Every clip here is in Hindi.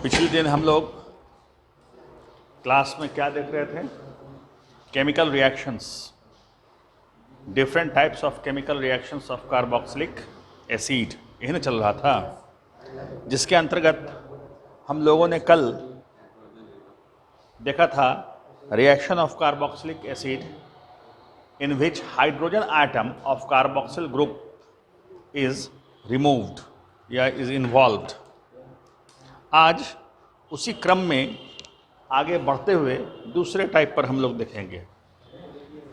पिछले दिन हम लोग क्लास में क्या देख रहे थे? Chemical reactions, different types of chemical reactions of carboxylic acid, यही ना चल रहा था, जिसके अंतर्गत हम लोगों ने कल देखा था reaction of carboxylic acid in which hydrogen atom of carboxyl group is removed या is involved। आज उसी क्रम में आगे बढ़ते हुए दूसरे टाइप पर हम लोग देखेंगे।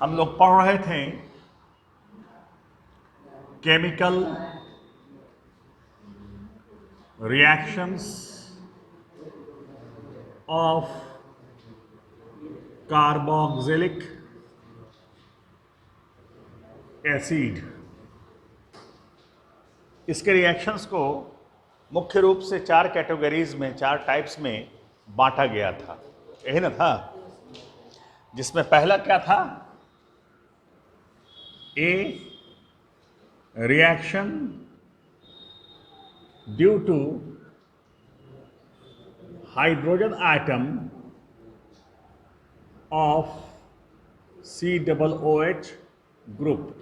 हम लोग पढ़ रहे थे chemical reactions of carboxylic acid. इसके रिएक्शंस को मुख्य रूप से चार कैटेगरीज में, चार टाइप्स में बांटा गया था, यही ना था? जिसमें पहला क्या था? A reaction due to hydrogen atom of COOH group.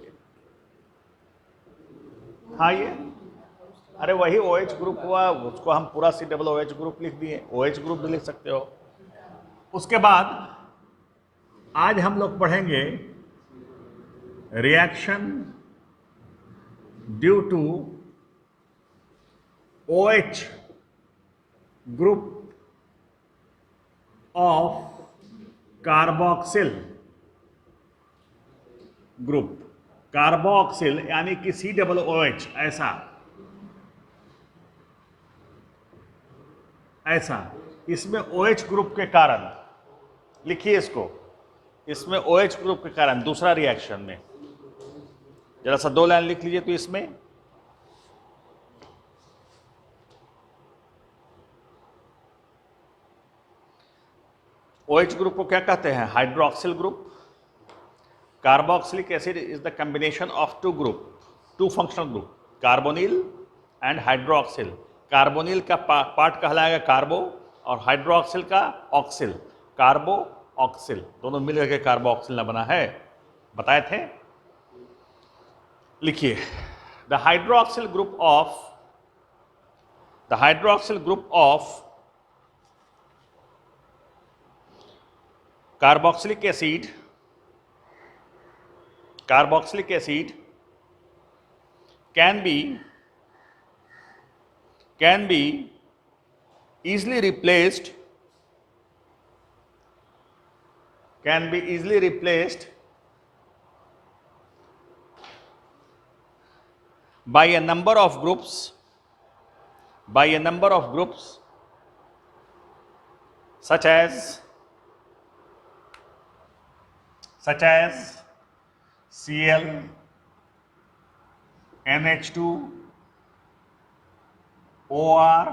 हाँ, ये अरे वही OH ग्रुप हुआ, उसको हम पूरा COOH ग्रुप लिख दिए, OH ग्रुप भी लिख सकते हो। उसके बाद आज हम लोग पढ़ेंगे reaction due to OH group of carboxyl group. Carboxyl यानी कि COOH, ऐसा इसमें OH ग्रुप के कारण, लिखिए इसको, इसमें OH ग्रुप के कारण दूसरा रिएक्शन में जरा सा 2 लाइन लिख लीजिए। तो इसमें OH ग्रुप को क्या कहते हैं? Hydroxyl group. Carboxylic acid is the combination of two functional group, carbonyl and hydroxyl। Carbonyl का पार्ट कहलाएगा कार्बो और हाइड्रोक्सिल का ऑक्सिल, कार्बो ऑक्सिल, दोनों मिलकर के कार्बोक्सिल ना बना है, बताए थे। लिखिए, the hydroxyl group of carboxylic acid can be easily replaced by a number of groups such as Cl, NH2, OR,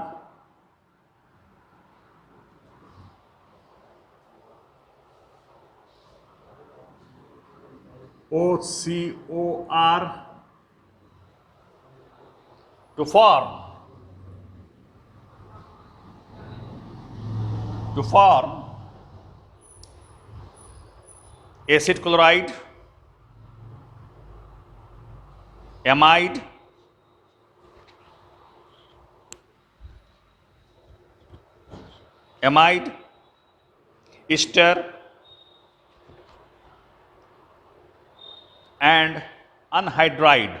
OCOR to form acid chloride, amide, ester and anhydride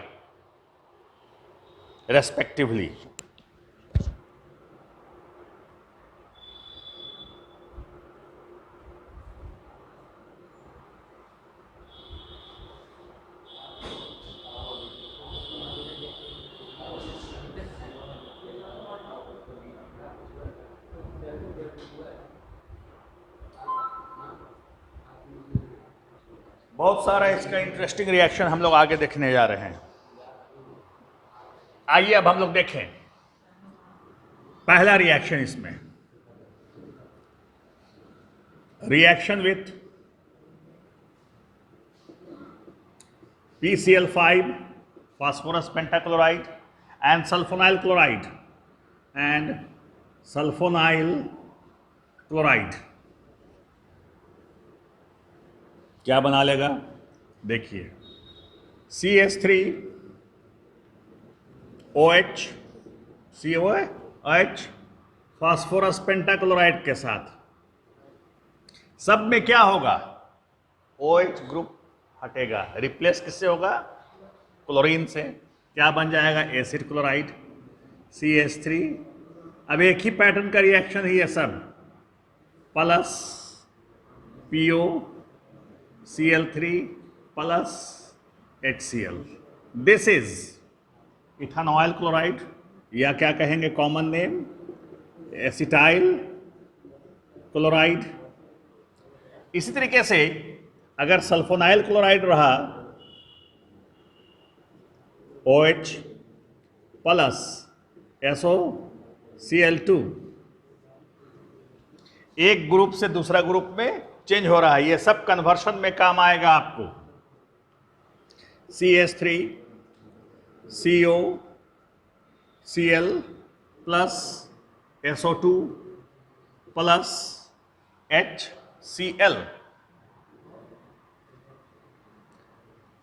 respectively। बहुत सारा इसका इंटरेस्टिंग रिएक्शन हम लोग आगे देखने जा रहे हैं। आइए अब हम लोग देखें पहला रिएक्शन। इसमें reaction with PCl5 phosphorus pentachloride and sulfonyl chloride and sulfonyl chloride क्या बना लेगा? देखिए, CH3OH COH फास्फोरस पेंटाक्लोराइड के साथ सब में क्या होगा? OH ग्रुप हटेगा, रिप्लेस किससे होगा? क्लोरीन से। क्या बन जाएगा? Acid chloride CH3। अब एक ही पैटर्न का रिएक्शन ही है सब, plus PO Cl3 plus HCl। This is ethanol chloride, या क्या कहेंगे कॉमन नेम? Acetyl chloride. इसी तरीके से अगर सल्फोनाइल क्लोराइड रहा OH प्लस SOCl2, एक ग्रुप से दूसरा ग्रुप में चेंज हो रहा है, ये सब कन्वर्शन में काम आएगा आपको। CH3 COCl plus SO2 plus HCl।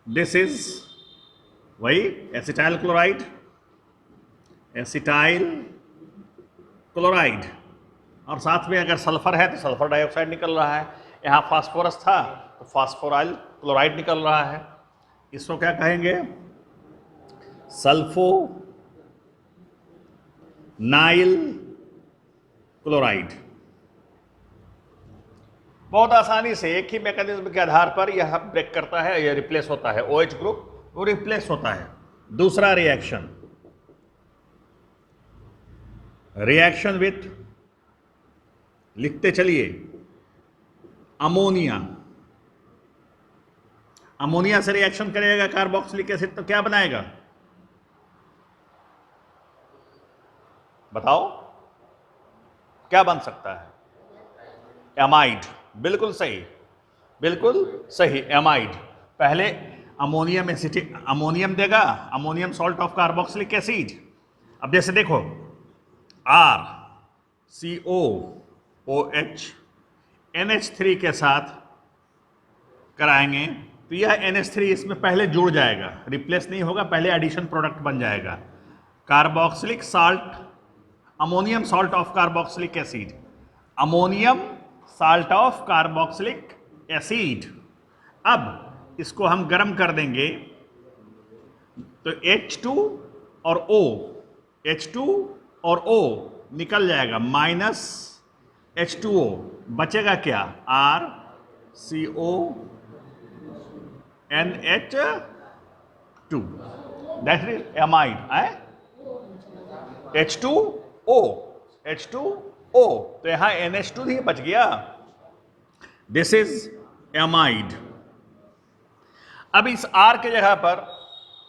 This is वही एसिटाइल क्लोराइड, एसिटाइल क्लोराइड। और साथ में अगर सल्फर है तो सल्फर डाइऑक्साइड निकल रहा है। यहाँ फास्फोरस था तो फास्फोराइल क्लोराइड निकल रहा है। इसको क्या कहेंगे? Sulfonyl chloride. बहुत आसानी से एक ही मैकेनिज्म के आधार पर यह ब्रेक करता है, यह रिप्लेस होता है। OH ग्रुप वो रिप्लेस होता है। दूसरा रिएक्शन, रिएक्शन विथ, लिखते चलिए, अमोनिया। अमोनिया से रिएक्शन करेगा कार्बोक्सिलिक एसिड तो क्या बनाएगा? बताओ क्या बन सकता है? एमाइड। बिल्कुल सही, बिल्कुल सही, एमाइड। पहले अमोनियम एसिटिक, अमोनियम देगा, ammonium salt of carboxylic acid. अब जैसे देखो, RCOOH NH3 के साथ कराएंगे तो यह NH3 इसमें पहले जुड़ जाएगा, रिप्लेस नहीं होगा, पहले एडिशन प्रोडक्ट बन जाएगा। Carboxylic salt, ammonium salt of carboxylic acid, ammonium salt of carboxylic acid. अब इसको हम गर्म कर देंगे तो H2 और O, H2 और O निकल जाएगा, माइनस H2O, बचेगा क्या? RCONH2, that is amide. H2O, H2O, तो यहां NH2 ही बच गया। This is amide. अब इस R के जगह पर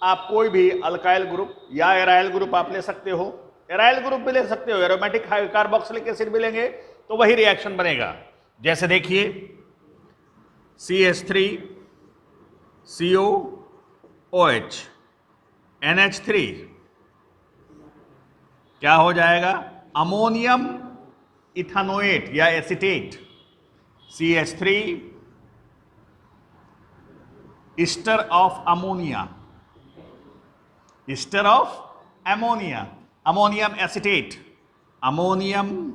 आप कोई भी अल्काइल ग्रुप या एराइल ग्रुप आप ले सकते हो, एराइल ग्रुप भी ले सकते हो, एरोमेटिक कार्बोक्सिलिक एसिड भी लेंगे तो वही रिएक्शन बनेगा। जैसे देखिए, CH3 COOH NH3 क्या हो जाएगा? अमोनियम इथानोएट या acetate. CH3 ester of ammonia, ester of ammonia, ammonium acetate, ammonium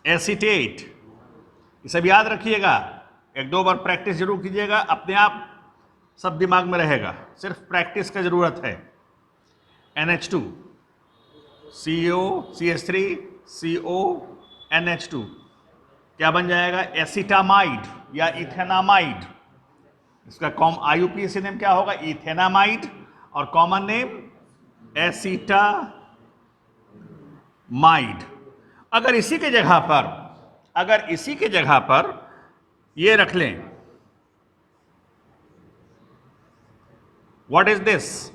acetate. ये सब याद रखिएगा, एक दो बार प्रैक्टिस जरूर कीजिएगा, अपने आप सब दिमाग में रहेगा, सिर्फ प्रैक्टिस का जरूरत है। NH2 CO CH3 CO NH2 क्या बन जाएगा? एसिटामाइड या इथेनामाइड। इसका IUPAC नेम क्या होगा? इथेनामाइड, और कॉमन नेम एसिटामाइड। अगर इसी के जगह पर ये रख लें, what is this?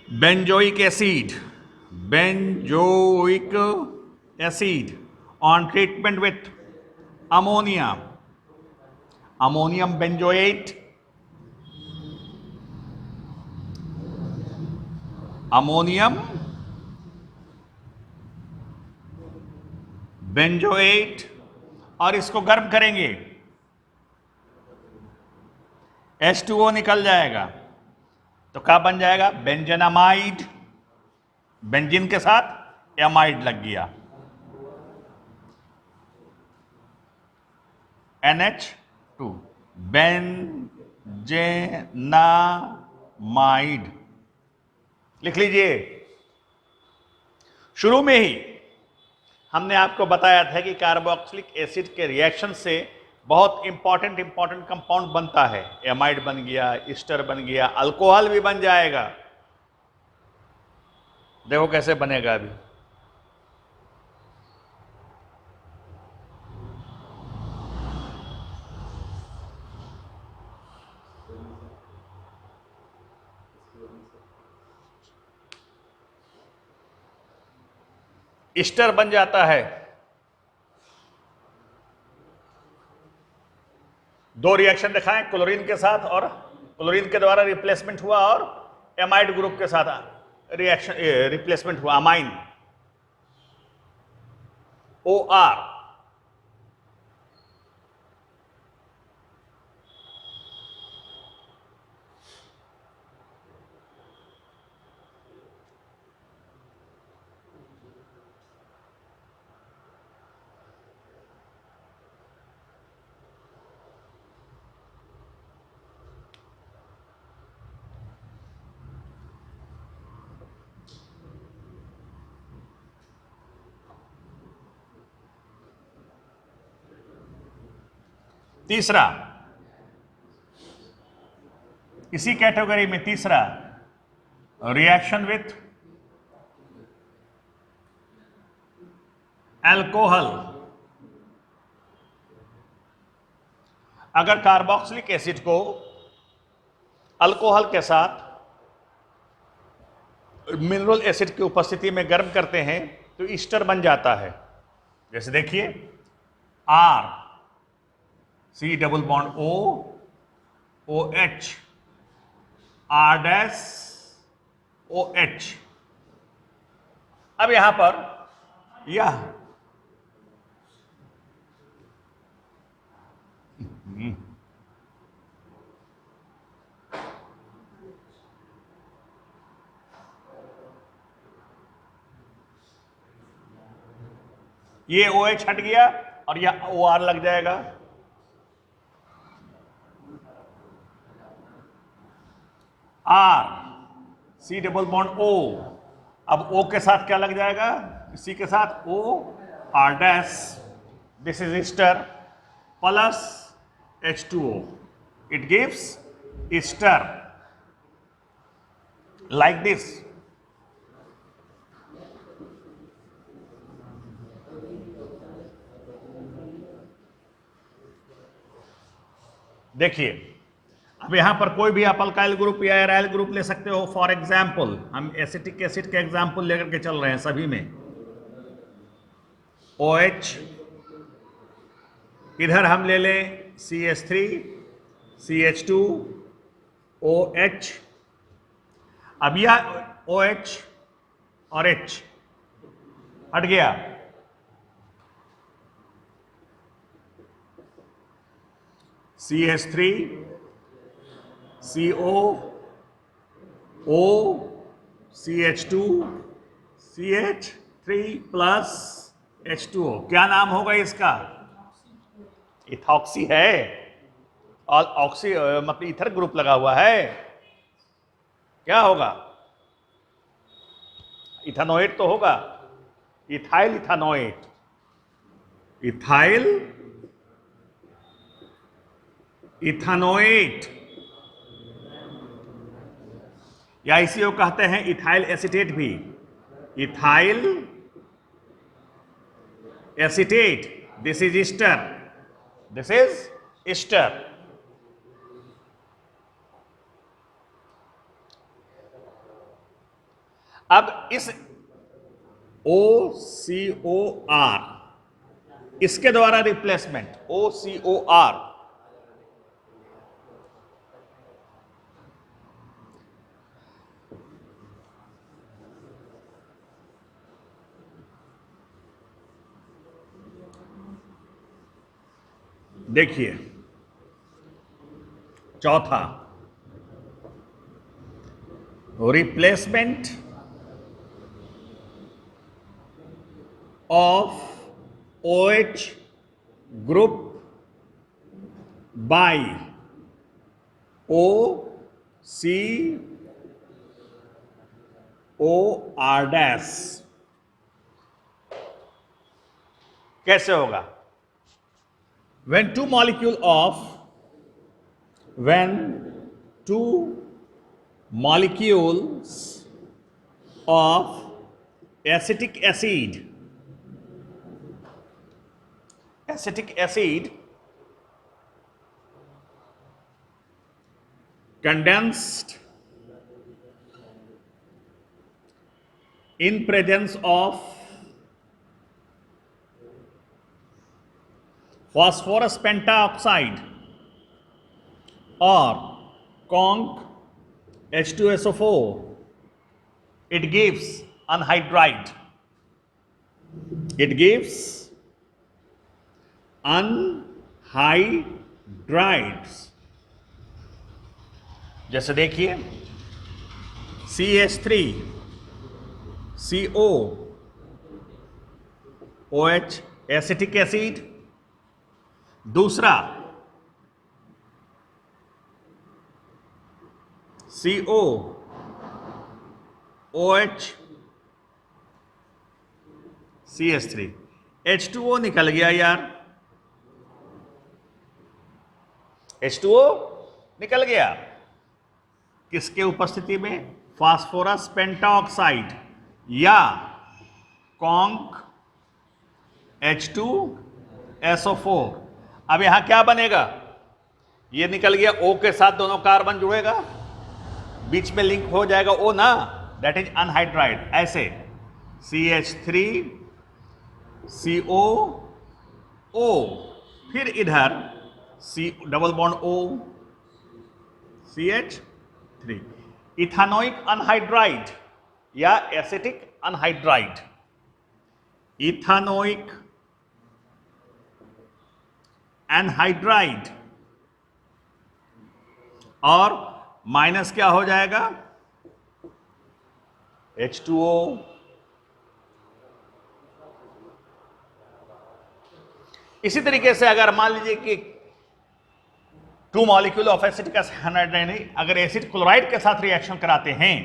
Benzoic acid, benzoic acid on treatment with ammonia, ammonium benzoate ammonium benzoate, और इसको गर्म करेंगे, H2O निकल जाएगा, तो क्या बन जाएगा? बेंजेनामाइड। बेंजीन के साथ एमाइड लग गया, NH2, बेंजेनामाइड। लिख लीजिए। शुरू में ही हमने आपको बताया था कि कार्बोक्सिलिक एसिड के रिएक्शन से बहुत इंपॉर्टेंट कंपाउंड बनता है। एमाइड बन गया, ईस्टर बन गया, अल्कोहल भी बन जाएगा। देखो कैसे बनेगा अभी। ईस्टर बन जाता है। दो रिएक्शन दिखाएं, क्लोरीन के साथ, और क्लोरीन के द्वारा रिप्लेसमेंट हुआ, और एमाइड ग्रुप के साथ रिएक्शन रिप्लेसमेंट हुआ, अमाइन OR। तीसरा, इसी कैटेगरी में तीसरा, रिएक्शन विथ अल्कोहल। अगर कार्बोक्सिलिक एसिड को अल्कोहल के साथ मिनरल एसिड की उपस्थिति में गर्म करते हैं तो ईस्टर बन जाता है। जैसे देखिए, R C double bond O OH R dash OH। अब यहां पर यह ये OH हट गया और यह OR लग जाएगा। R C double bond O, अब O के साथ क्या लग जाएगा? C के साथ O R dash, this is Easter, plus H2O, it gives Easter like this. देखिए, अब यहां पर कोई भी आप अल्काइल ग्रुप या एराइल ग्रुप ले सकते हो। फॉर एग्जाम्पल, हम एसिटिक एसिड के एग्जाम्पल लेकर के चल रहे हैं सभी में। OH, इधर हम ले लें CH3 CH2 OH। अब यह OH और H हट गया, CH3 CO O CH2 CH3 plus H2O। क्या नाम होगा इसका? इथॉक्सी है, और ऑक्सी मतलब इथर ग्रुप लगा हुआ है। क्या होगा? इथानोएट तो होगा, इथाइल इथानोएट, इथाइल इथानोएट, या इसी को कहते हैं इथाइल एसीटेट भी। Ethyl acetate, this is Easter, this is Easter. अब इस OCOR, इसके द्वारा रिप्लेसमेंट OCOR, देखिए चौथा, replacement of OH group by OCOR dash. कैसे होगा? when two molecules of acetic acid condensed in presence of phosphorus pentaoxide or conc H2SO4, it gives anhydride. It gives anhydrides. जैसे देखिए CH3CO OH एसिटिक एसिड, दूसरा CO OH CH3, H2O निकल गया यार, H2O निकल गया किसके उपस्थिति में? फास्फोरस पेंटाऑक्साइड या कॉन्क H2SO4। अब यहां क्या बनेगा? ये निकल गया, O के साथ दोनों कार्बन जुड़ेगा, बीच में लिंक हो जाएगा O ना, दैट इज अनहाइड्राइड। ऐसे CH3COO, फिर इधर C double bond O CH3, ethanoic anhydride या एसिटिक अनहाइड्राइड। इथानोइक एनहाइड्राइड और माइनस क्या हो जाएगा? H2O। इसी तरीके से अगर मान लीजिए कि two molecule of acetic anhydride अगर एसिड क्लोराइड के साथ रिएक्शन कराते हैं,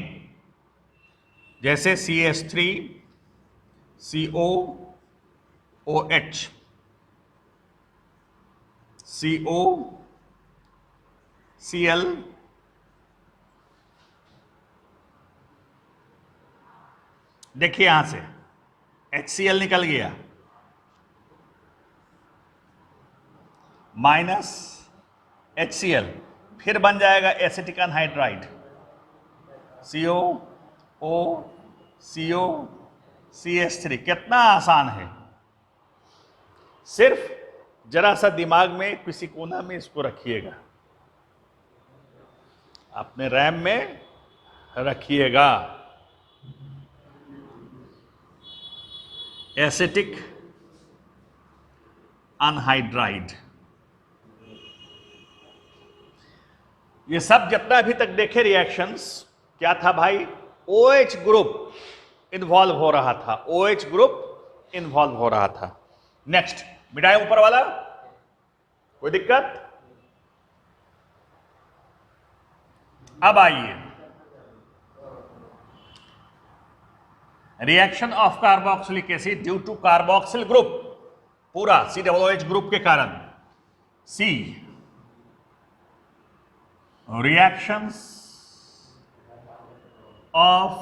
जैसे CH3COOH COCl, देखिए यहां से HCl निकल गया, माइनस HCl, फिर बन जाएगा एसिटिक अनहाइड्राइड COCH3। कितना आसान है, सिर्फ जरा सा दिमाग में किसी कोना में इसको रखिएगा, अपने रैम में रखिएगा। एसिटिक अनहाइड्राइड, ये सब जितना अभी तक देखे रिएक्शंस, क्या था भाई? OH ग्रुप इन्वॉल्व हो रहा था, OH ग्रुप इन्वॉल्व हो रहा था। नेक्स्ट, मिटाए ऊपर वाला, कोई दिक्कत? अब आइए, reaction of carboxylic acid due to carboxyl group, पूरा COOH ग्रुप के कारण। C, रिएक्शंस ऑफ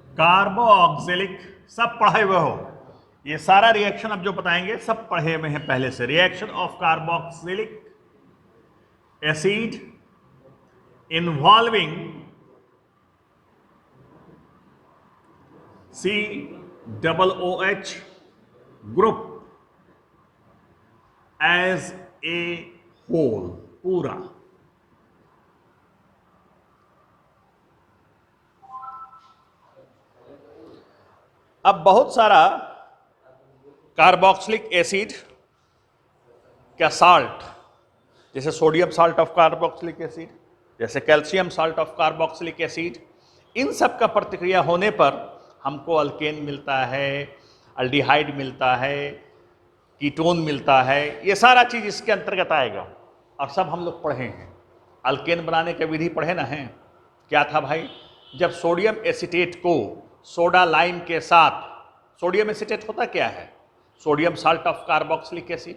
कार्बोक्सिलिक, सब पढ़े हुए हो, ये सारा रिएक्शन अब जो बताएंगे सब पढ़े हुए हैं पहले से। Reaction of carboxylic acid involving COOH group as a whole, पूरा। अब बहुत सारा कार्बोक्सिलिक एसिड क्या साल्ट, जैसे sodium salt of carboxylic acid, जैसे calcium salt of carboxylic acid, इन सब का प्रतिक्रिया होने पर हमको अल्केन मिलता है, अल्डिहाइड मिलता है, कीटोन मिलता है, ये सारा चीज इसके अंतर्गत आएगा। और सब हम लोग पढ़े हैं, अल्केन बनाने का विधि पढ़े ना हैं। क्या था भाई, जब सोडियम एसीटेट को सोडा लाइम के साथ, सोडियम एसीटेट होता क्या है, sodium salt of carboxylic acid.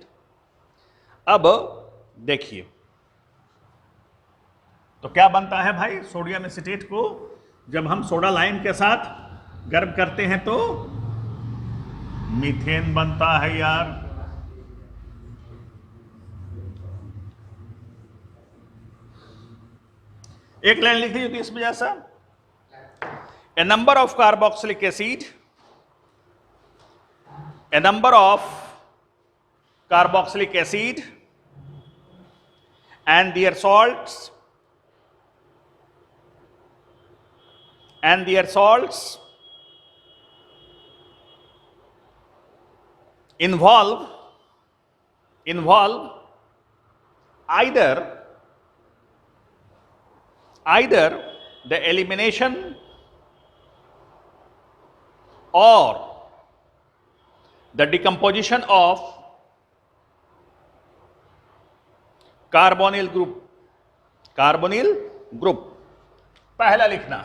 अब देखिए तो क्या बनता है भाई, सोडियम एसीटेट को जब हम सोडा लाइम के साथ गर्म करते हैं तो मीथेन बनता है यार। एक लाइन लिख लीजिए तो इसमें जैसा, a number of carboxylic acid, a number of carboxylic acid and their salts involve either the elimination or the decomposition of carbonyl group। पहला लिखना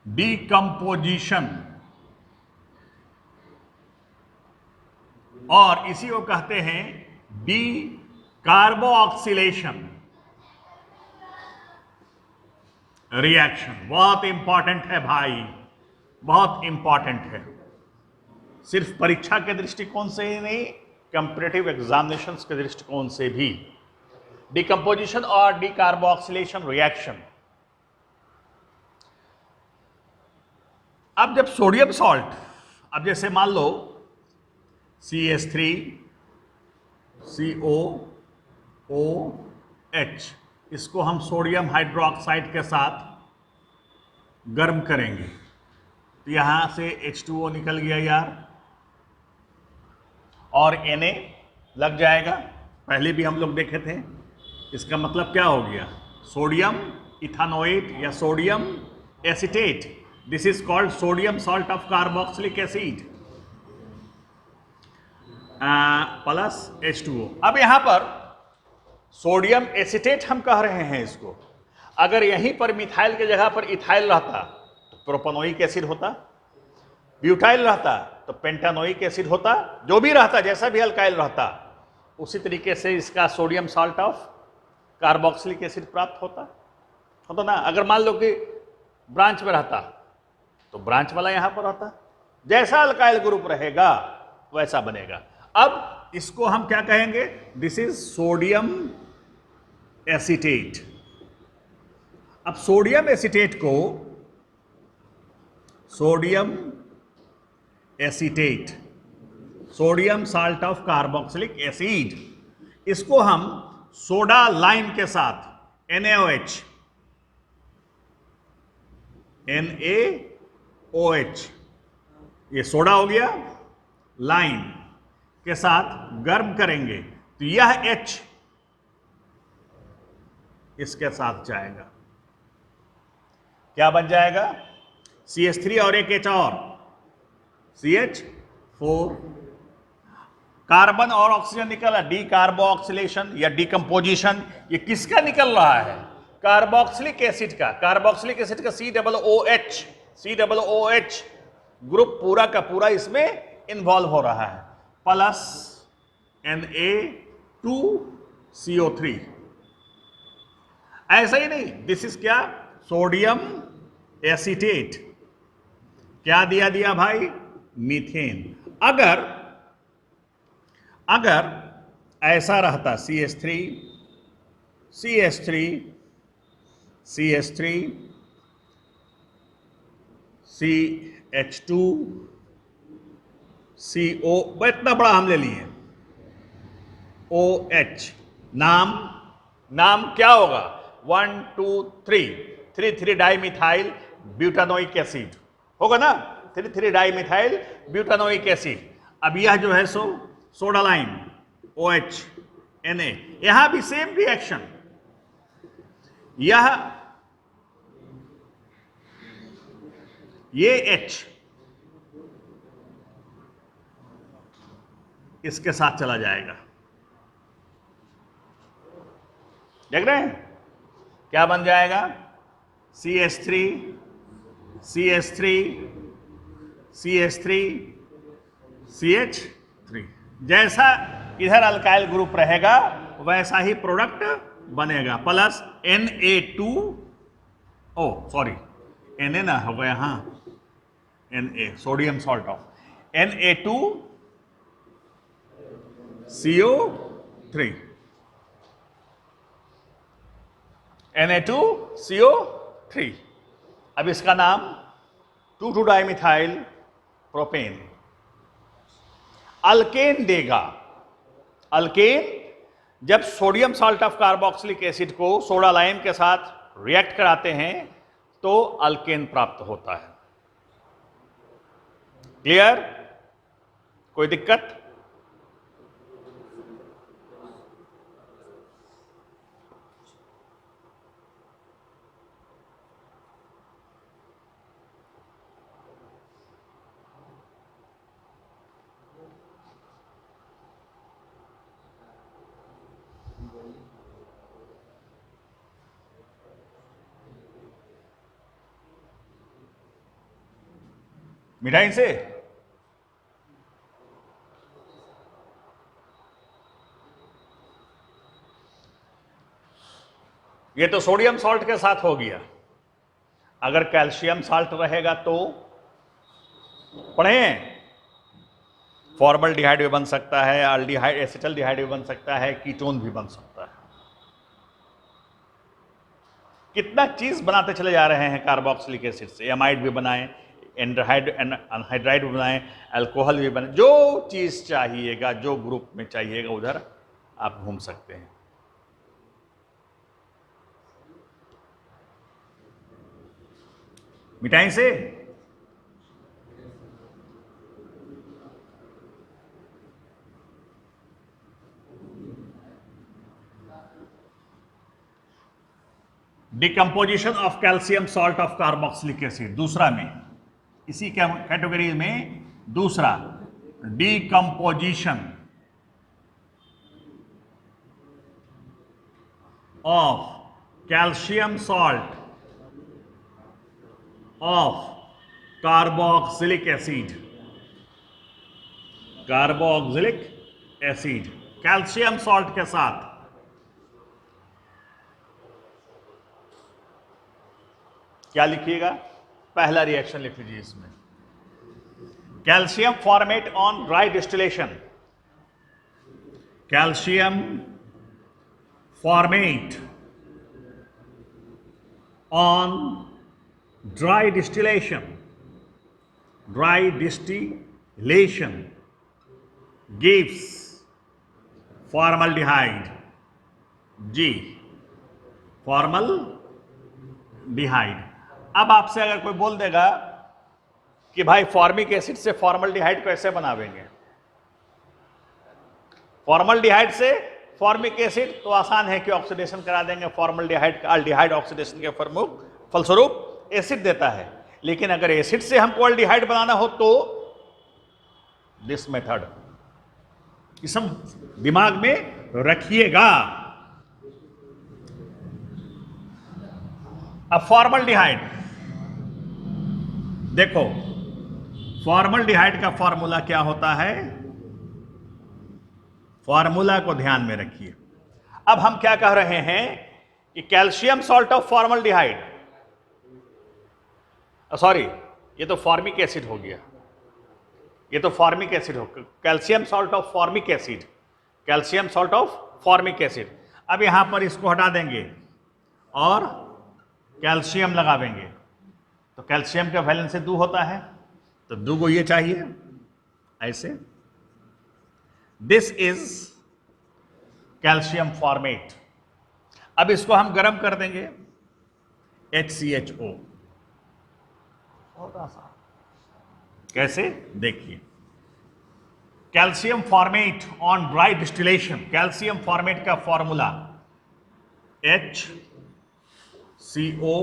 डिकम्पोजिशन, और इसी को कहते हैं डी कार्बोऑक्सिलेशन रिएक्शन। बहुत इंपॉर्टेंट है भाई, बहुत इंपॉर्टेंट है, सिर्फ परीक्षा के दृष्टिकोण से ही नहीं, कंपैरेटिव एग्जामिनेशंस के दृष्टिकोण से भी। डिकम्पोजिशन और डीकार्बोक्सिलेशन रिएक्शन। अब जब सोडियम सॉल्ट, अब जैसे मान लो CH3COOH, इसको हम सोडियम हाइड्रोक्साइड के साथ गर्म करेंगे तो यहां से H2O निकल गया यार, और Na लग जाएगा, पहले भी हम लोग देखे थे। इसका मतलब क्या हो गया, सोडियम इथानोएट या sodium acetate, this is called sodium salt of carboxylic acid plus H2O। अब यहां पर सोडियम एसीटेट हम कह रहे हैं इसको, अगर यहीं पर मिथाइल की जगह पर इथाइल रहता तो प्रोपेनोइक एसिड होता, ब्यूटाइल रहता तो पेंटानोइक एसिड होता, जो भी रहता, जैसा भी अल्काइल रहता, उसी तरीके से इसका sodium salt of carboxylic acid प्राप्त होता ना। अगर मान लो कि ब्रांच में रहता तो ब्रांच वाला यहां पर रहता, जैसा अल्काइल ग्रुप रहेगा वैसा बनेगा। अब इसको हम क्या कहेंगे, दिस इज सोडियम एसीटेट। अब सोडियम एसीटेट को, sodium acetate, sodium salt of carboxylic acid, इसको हम सोडा लाइम के साथ NaOH ये सोडा हो गया, लाइम के साथ गर्म करेंगे तो यह H इसके साथ जाएगा, क्या बन जाएगा, CH3 और एक H और CH4, कार्बन और ऑक्सीजन निकला, डीकार्बोक्सिलेशन या डीकम्पोजिशन। ये किसका निकल रहा है, कार्बोक्सिलिक एसिड का। कार्बोक्सिलिक एसिड का COOH ग्रुप पूरा का पूरा इसमें इन्वॉल्व हो रहा है, प्लस Na2CO3। ऐसा ही नहीं, दिस इज क्या, सोडियम एसीटेट, क्या दिया भाई, मीथेन। अगर ऐसा रहता CH3 CH3 CH3 CH2 CO, इतना बड़ा हम ले लिए, OH, नाम क्या होगा, 1 2 3 डाइमिथाइल ब्यूटानोइक एसिड होगा ना, 3 डाइमिथाइल ब्यूटानोइक एसिड। अब यह जो है सो सोडा लाइम OH Na, यहां भी सेम रिएक्शन, ये H इसके साथ चला जाएगा। देख रहे हैं क्या बन जाएगा? CH3 CH3 CH3 CH3। जैसा इधर अल्काइल ग्रुप रहेगा वैसा ही प्रोडक्ट बनेगा, प्लस Na2, ओ सॉरी Na ना होगा यहां, Na sodium salt of Na2CO3 Na2CO3। अब इसका नाम 2,2-डाइमिथाइल प्रोपेन अल्केन देगा। अल्केन जब sodium salt of carboxylic acid को सोडा लाइम के साथ रिएक्ट कराते हैं तो अल्केन प्राप्त होता है। क्लियर? कोई दिक्कत? मिठाई से ये तो सोडियम सॉल्ट के साथ हो गया। अगर कैल्शियम सॉल्ट रहेगा तो पढ़े, फॉर्मल्डिहाइड भी बन सकता है, एल्डिहाइड एसिटल्डिहाइड भी बन सकता है, कीटोन भी बन सकता है। कितना चीज बनाते चले जा रहे हैं कार्बोक्सिलिक एसिड से। एमाइड भी बनाएं, एनहाइड्राइड भी बनाएं, अल्कोहल भी बनाएं, जो चीज चाहिएगा, जो ग्रुप में चाहिएगा उधर आप घूम सकते हैं। मिठाई से decomposition of calcium salt of carboxylic acid, दूसरा में, इसी कैटेगरी में दूसरा, decomposition of calcium salt of carboxylic acid, carboxylic acid calcium salt के साथ क्या लिखिएगा? पहला रिएक्शन लिख लीजिए इसमें, calcium formate on dry distillation, calcium formate on dry distillation, dry distillation gives formaldehyde G, formaldehyde। अब आपसे अगर कोई बोल देगा कि भाई फॉर्मिक एसिड से फॉर्मल्डिहाइड कैसे बनावेंगे, फॉर्मल्डिहाइड से फॉर्मिक एसिड, तो आसान है कि ऑक्सीडेशन करा देंगे फॉर्मल्डिहाइड का। अल्डिहाइड ऑक्सीडेशन के फलस्वरूप एसिड देता है, लेकिन अगर एसिड से हमको अल्डिहाइड बनाना हो तो दिस मेथड, इस दिमाग में रखिएगा। अब फॉर्मल्डिहाइड देखो, फॉर्मल्डिहाइड का फॉर्मूला क्या होता है, फॉर्मूला को ध्यान में रखिए। अब हम क्या कह रहे हैं कि calcium salt of formaldehyde, sorry ये तो फॉर्मिक एसिड हो गया, ये तो फॉर्मिक एसिड हो, calcium salt of formic acid, calcium salt of formic acid. अब यहां पर इसको हटा देंगे और कैल्शियम लगावेंगे, तो कैल्शियम का वैलेंस 2 होता है, तो 2 को ये चाहिए ऐसे। This is calcium formate. अब इसको हम गर्म कर देंगे, HCHO, बहुत आसान। कैसे? देखिए, calcium formate on dry distillation, calcium formate का फॉर्मूला HCOO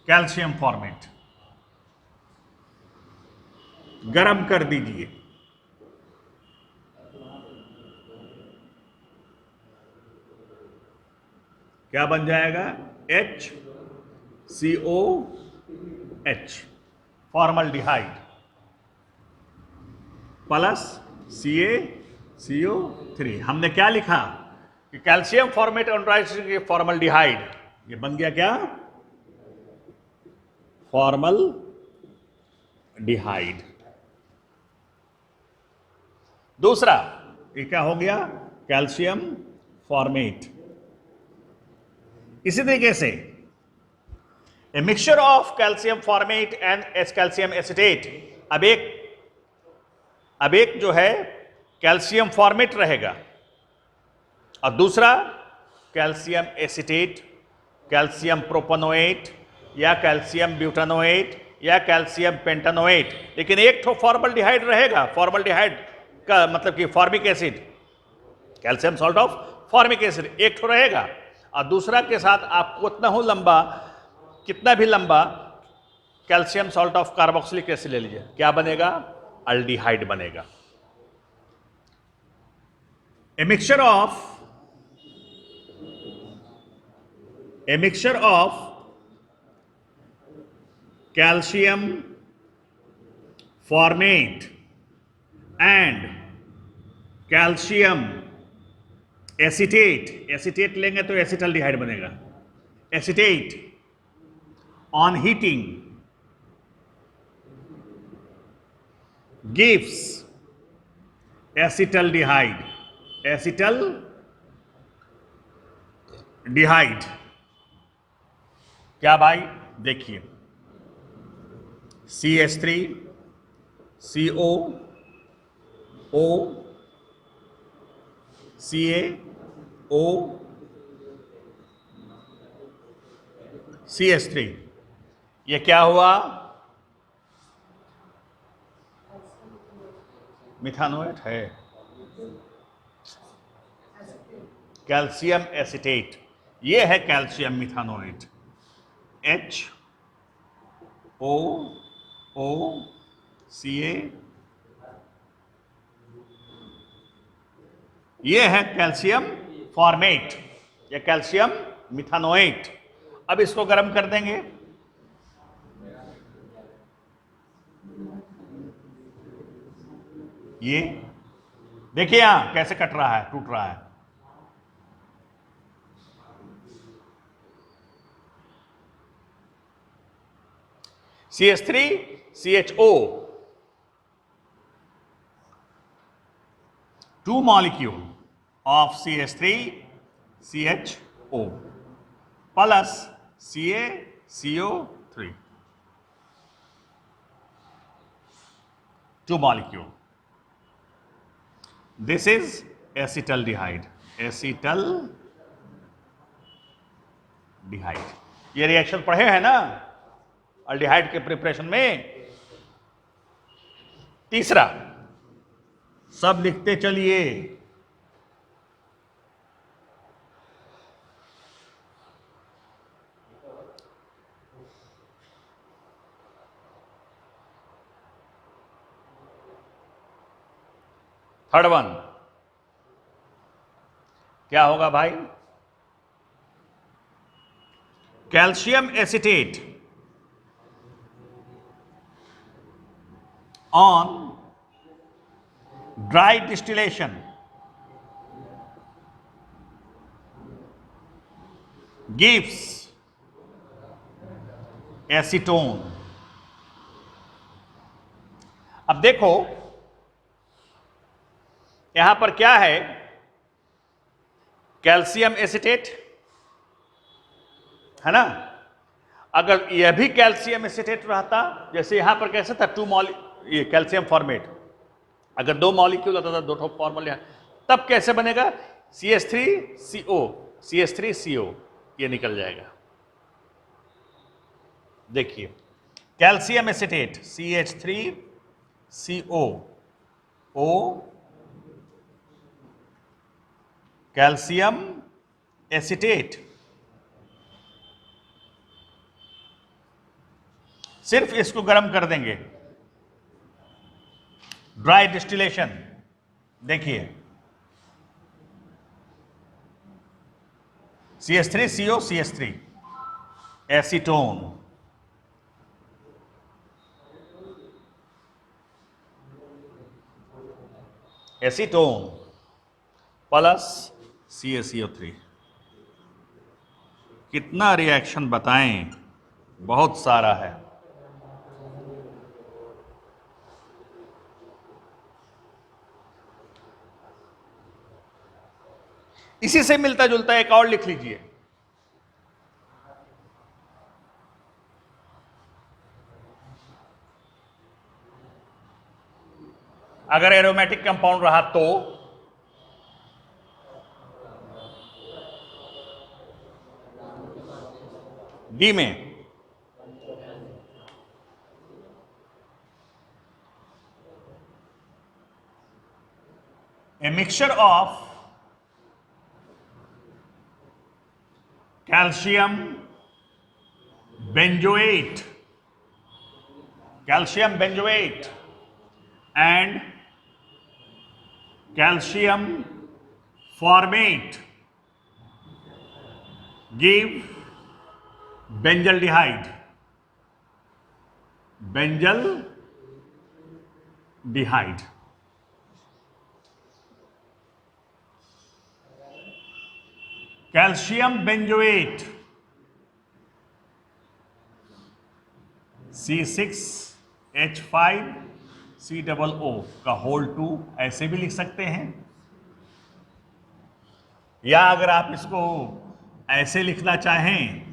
कैल्शियम फॉर्मेट गरम कर दीजिए, क्या बन जाएगा? HCOH formaldehyde plus CaCO3। हमने क्या लिखा कि calcium formate on dry formaldehyde, ये बन गया क्या? फॉर्मल्डिहाइड। दूसरा ये क्या हो गया? Calcium formate. इसी तरीके से a mixture of calcium formate and calcium acetate, अब एक जो है कैल्शियम फॉर्मेट रहेगा और दूसरा कैल्शियम एसिटेट, कैल्शियम प्रोपेनोएट या कैल्शियम ब्यूटानोएट या कैल्शियम पेंटानोएट, लेकिन एक तो फॉर्मल्डिहाइड रहेगा। फॉर्मल्डिहाइड का मतलब कि formic acid, calcium salt of formic acid एक तो रहेगा और दूसरा के साथ आप कितना भी लंबा calcium salt of carboxylic acid ले लीजिए, क्या बनेगा? अल्डिहाइड बनेगा। A mixture of calcium formate and calcium acetate लेंगे तो एसिटल्डिहाइड बनेगा। Acetate on heating gives acetaldehyde, क्या भाई? देखिए CH3CO O CaO CH3, ये क्या हुआ? मिथानोएट है, कैल्शियम एसिटेट, ये है कैल्शियम मिथानोएट HOOCA, ये है कैल्शियम फॉर्मेट या कैल्शियम मिथानोएट। अब इसको गर्म कर देंगे, ये देखिए यहां कैसे कट रहा है, टूट रहा है। CH3CHO, 2 molecule of CH3CHO plus CaCO3, 2 molecule. This is acetaldehyde, ये रिएक्शन पढ़े हैं ना अल्डिहाइड के प्रिपरेशन में। तीसरा, सब लिखते चलिए, थर्ड वन क्या होगा भाई? Calcium acetate on dry distillation gives acetone। अब देखो यहां पर क्या है? कैल्शियम एसिटेट है ना। अगर यह भी कैल्शियम एसिटेट रहता, जैसे यहां पर कैसे था ये कैल्शियम फॉर्मेट, अगर 2 मॉलिक्यूल होता था, 2 फॉर्मूले, तब कैसे बनेगा? CH3CO ये निकल जाएगा। देखिए, calcium acetate CH3CO O, calcium acetate, सिर्फ इसको गर्म कर देंगे, ड्राई डिस्टिलेशन। देखिए, CH3CO CH3 acetone, acetone plus CaCO3, कितना रिएक्शन बताएं, बहुत सारा है। इसी से मिलता जुलता एक और लिख लीजिए, अगर एरोमेटिक कंपाउंड रहा तो डी में a mixture of calcium benzoate and calcium formate give benzaldehyde, calcium benzoate C6H5COO का होल 2 ऐसे भी लिख सकते हैं, या अगर आप इसको ऐसे लिखना चाहें,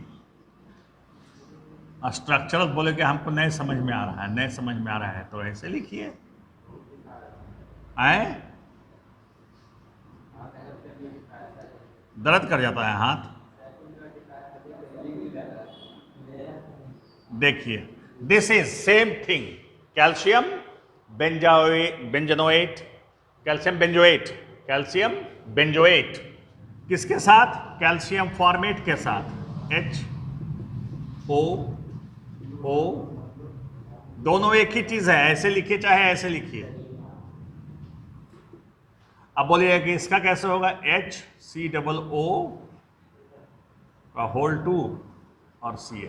स्ट्रक्चरल बोले कि हमको नहीं समझ में आ रहा है, तो ऐसे लिखिए। दर्द कर जाता है हाथ। देखिए, this is same thing, calcium benzoate किसके साथ? कैल्शियम फॉर्मेट के साथ, HOO, दोनों एक ही चीज है, ऐसे लिखिए चाहे ऐसे लिखिए। अब बोलिए कि इसका कैसे होगा? HCOO का होल 2 और Ca,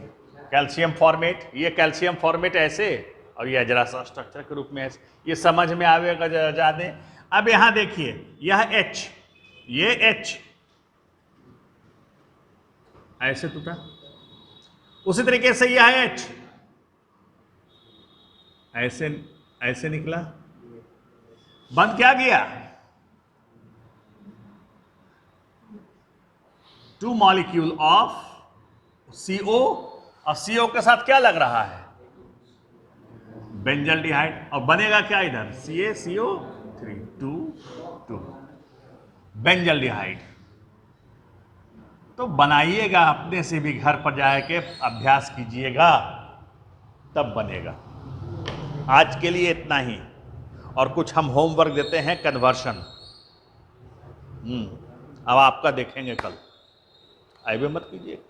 कैल्शियम फॉर्मेट, ये कैल्शियम फॉर्मेट ऐसे और ये जरा सा स्ट्रक्चर के रूप में ऐसे, ये समझ में आवेगा ज्यादा। अब यहां देखिए, यह H, ये H ऐसे टूटा, उसी तरीके से यह H ऐसे निकला, बंद क्या गया? 2 मॉलिक्यूल ऑफ CO, और CO के साथ क्या लग रहा है? बेंजल्डिहाइड, और बनेगा क्या इधर? CaCO3, 2 benzaldehyde. तो बनाइएगा, अपने से भी घर पर जाके अभ्यास कीजिएगा, तब बनेगा। आज के लिए इतना ही, और कुछ हम होमवर्क देते हैं, कन्वर्शन। अब आपका देखेंगे कल, आइए मत कीजिए।